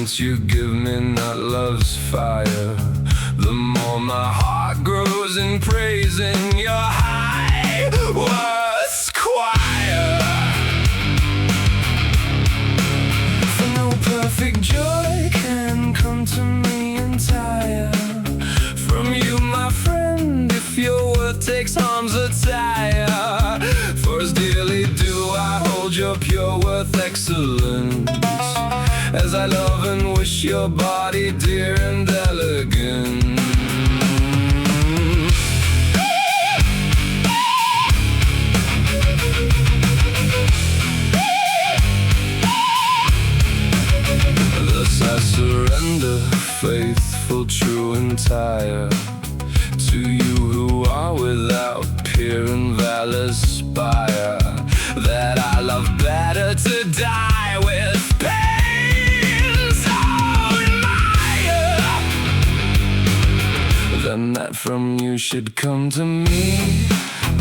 sense you give me, not love's fire, the more my heart grows in praising your high worth choir. For no perfect joy can come to me entire from you, my friend, if your worth takes harm's attire. For as dearly do I hold your pure worth excellence, as I love and wish your body dear and elegant. Thus I surrender, faithful, true, entire, to you who are without peer and valor spire, that I love better to die with pain so admire, than that from you should come to me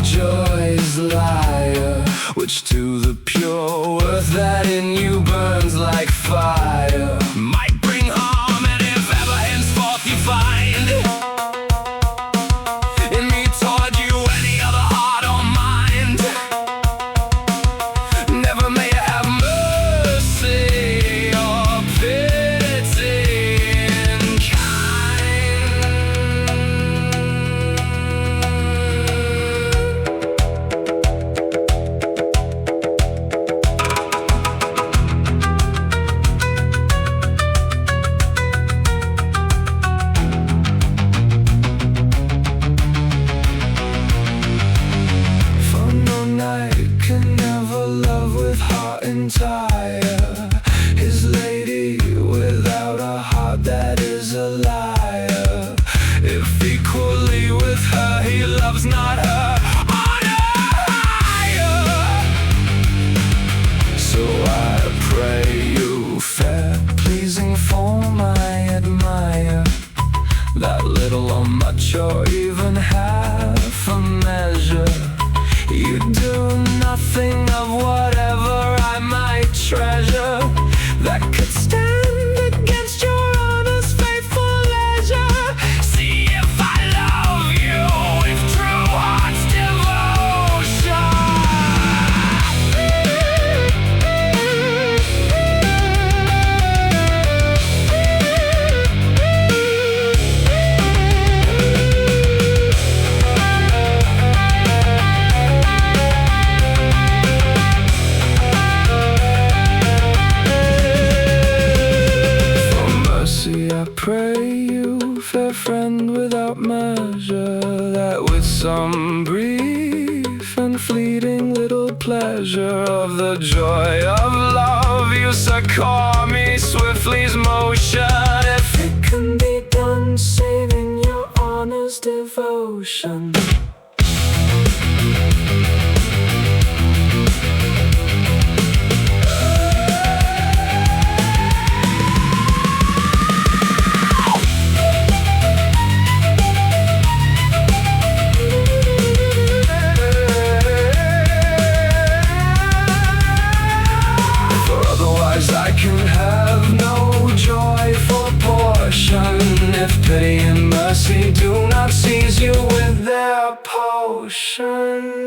joy's lyre, which to the pure worth that in you burns like fire might bring harm, and if ever henceforth you find in me toward you any other heart or mind, never may you have mercy or pity in can never love with heart entire, his lady without a heart that is a liar. If equally with her he loves not her, honor higher. So I pray you, fair pleasing form I admire, that little or much or even half a measure you do nothing of whatever I might treasure that could stand against your honor's faithful leisure. See if I love you with true heart's I pray you, fair friend without measure, that with some brief and fleeting little pleasure of the joy of love you succor me swiftly's motion, if it can be done saving your honor's devotion. I can have no joyful portion if pity and mercy do not seize you with their potion.